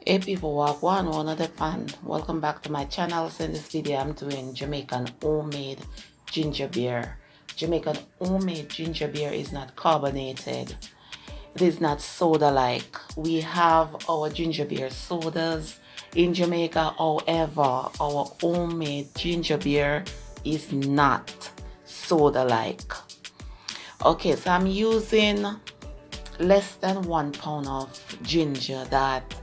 Hey people, walk one other pan. Welcome back to my channel. So in this video I'm doing Jamaican homemade ginger beer. Jamaican homemade ginger beer is not carbonated. It is not soda like. We have our ginger beer sodas in Jamaica. However, our homemade ginger beer is not soda like. Okay, so I'm using less than 1 pound of ginger that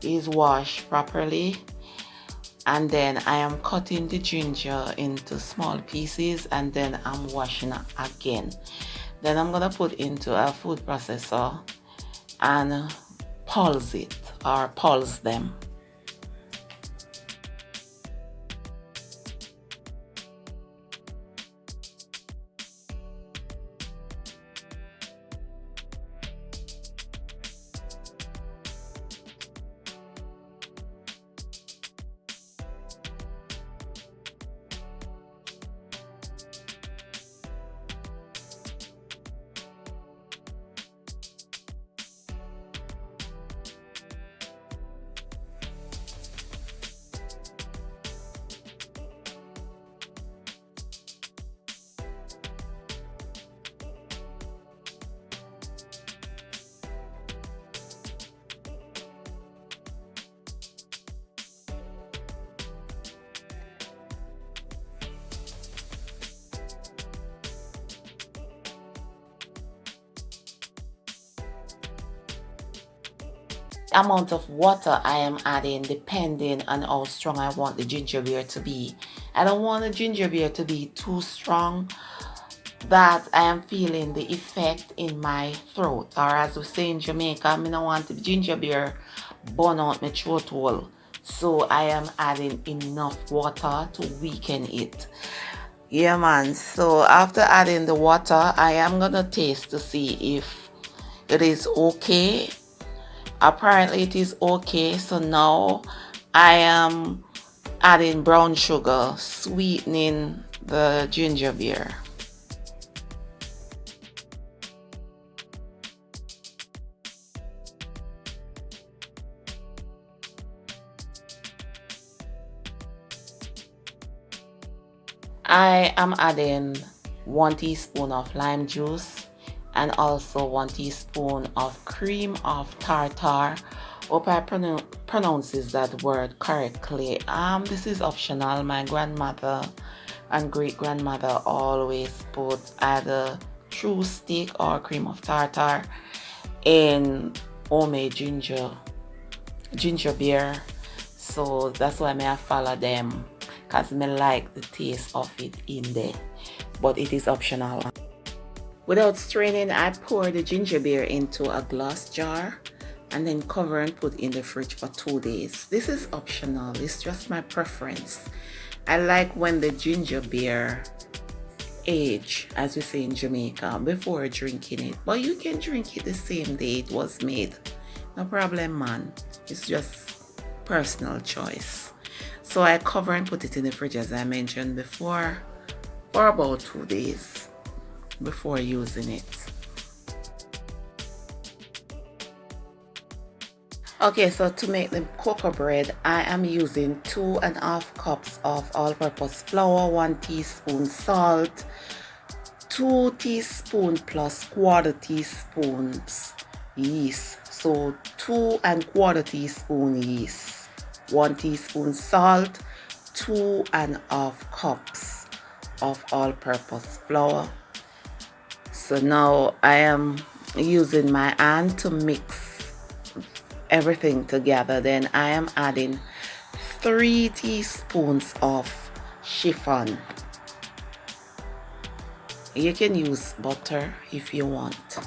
is washed properly, and then I am cutting the ginger into small pieces, and then I'm washing it again. Then I'm gonna put into a food processor and pulse it or pulse them. Amount of water I am adding depending on how strong I want the ginger beer to be. I don't want the ginger beer to be too strong that I am feeling the effect in my throat, or as we say in Jamaica, I don't want the ginger beer burn out my throat hole. So I am adding enough water to weaken it. Yeah man, so after adding the water, I am gonna taste to see if it is okay. Apparently it is okay. So now I am adding brown sugar, sweetening the ginger beer. I am adding 1 teaspoon of lime juice and also 1 teaspoon of cream of tartar. Hope I pronounces that word correctly. This is optional. My grandmother and great grandmother always put either true stick or cream of tartar in homemade ginger beer. So that's why I follow them, because I like the taste of it in there, but it is optional. Without straining, I pour the ginger beer into a glass jar and then cover and put in the fridge for 2 days. This is optional, it's just my preference. I like when the ginger beer age, as we say in Jamaica, before drinking it, but you can drink it the same day it was made. No problem, man. It's just personal choice. So I cover and put it in the fridge, as I mentioned before, for about 2 days before using it. Okay, so to make the cocoa bread, I am using 2.5 cups of all-purpose flour, 1 teaspoon salt, 2 teaspoons plus 1/4 teaspoons yeast. So 2¼ teaspoon yeast, 1 teaspoon salt, 2.5 cups of all-purpose flour. So now I am using my hand to mix everything together. Then I am adding 3 teaspoons of chiffon. You can use butter if you want.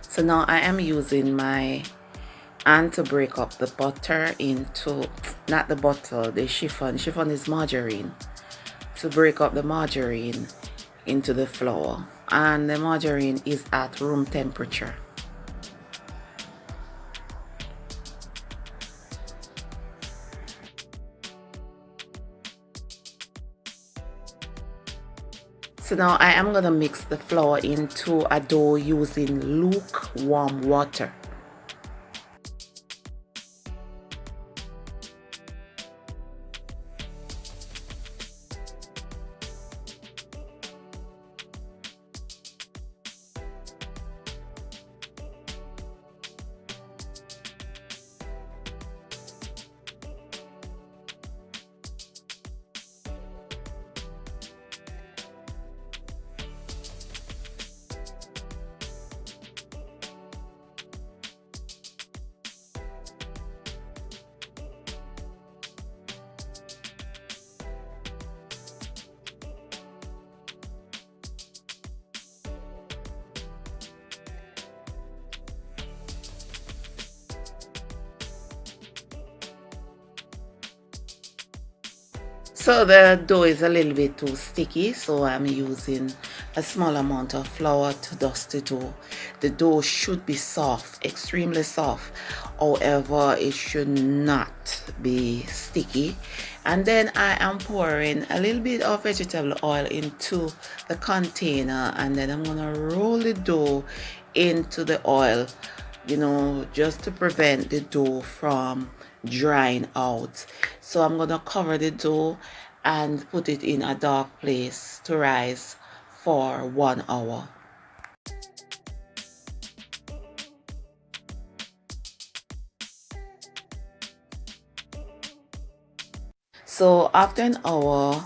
So now I am using my hand to break up the butter into, not the butter, the chiffon. Chiffon is margarine. To break up the margarine into the flour, and the margarine is at room temperature. So now I am going to mix the flour into a dough using lukewarm water. So the dough is a little bit too sticky, so I'm using a small amount of flour to dust the dough. The dough should be soft, extremely soft. However, it should not be sticky. And then I am pouring a little bit of vegetable oil into the container, and then I'm gonna roll the dough into the oil, just to prevent the dough from drying out. So I'm gonna cover the dough and put it in a dark place to rise for 1 hour. So after an hour,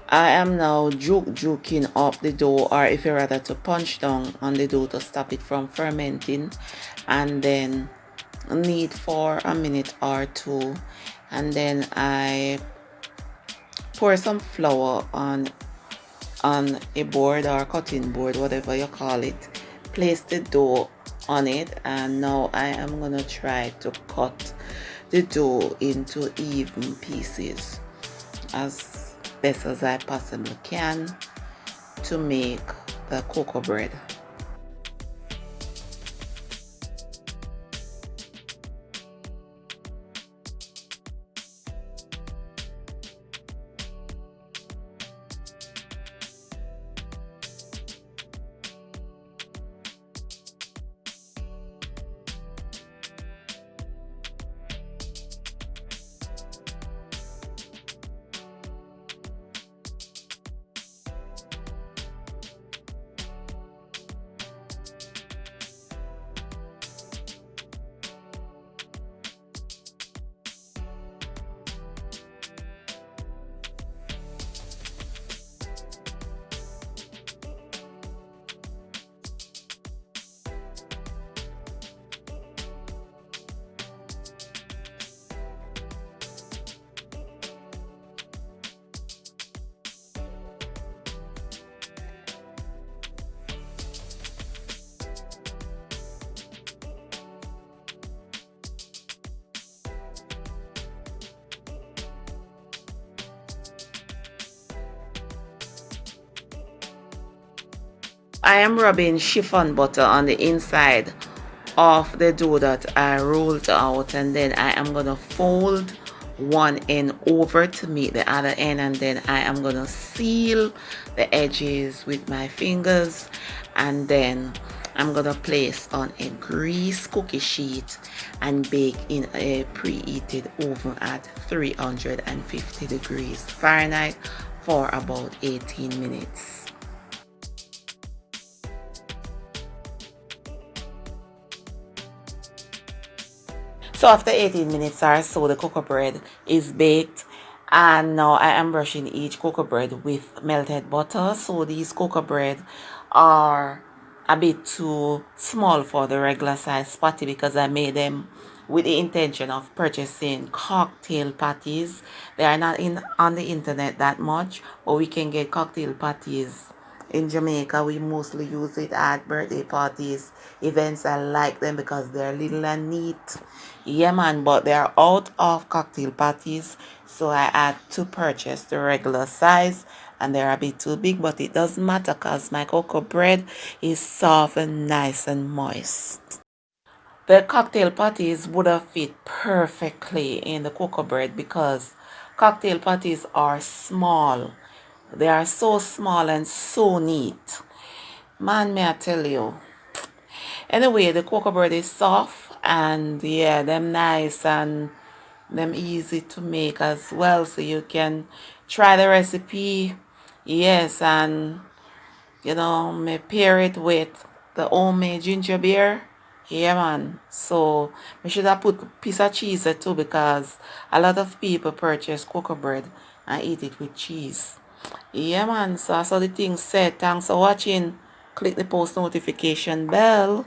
I am now juking up the dough, or if you rather to punch down on the dough to stop it from fermenting, and then knead for a minute or two, and then I pour some flour on a board or cutting board, whatever you call it. Place the dough on it, and now I am gonna try to cut the dough into even pieces as best as I possibly can to make the cocoa bread. I am rubbing chiffon butter on the inside of the dough that I rolled out, and then I am gonna fold one end over to meet the other end, and then I am gonna seal the edges with my fingers, and then I'm gonna place on a grease cookie sheet and bake in a preheated oven at 350 degrees Fahrenheit for about 18 minutes. So after 18 minutes or so, the cocoa bread is baked, and now I am brushing each cocoa bread with melted butter. So these cocoa bread are a bit too small for the regular size patty because I made them with the intention of purchasing cocktail patties. They are not in on the internet that much, but we can get cocktail patties in Jamaica. We mostly use it at birthday parties, events. I like them because they're little and neat. Yeah, man, but they're out of cocktail patties, so I had to purchase the regular size, and they're a bit too big, but it doesn't matter because my cocoa bread is soft and nice and moist. The cocktail patties would have fit perfectly in the cocoa bread because cocktail patties are small. They are so small and so neat. Man, may I tell you. Anyway, the cocoa bread is soft and yeah, them nice and them easy to make as well. So you can try the recipe. Yes, and me pair it with the homemade ginger beer. Yeah, man. So we should have put a piece of cheese there too because a lot of people purchase cocoa bread and eat it with cheese. Yeah, man. So that's how the thing said. Thanks for watching. Click the post notification bell.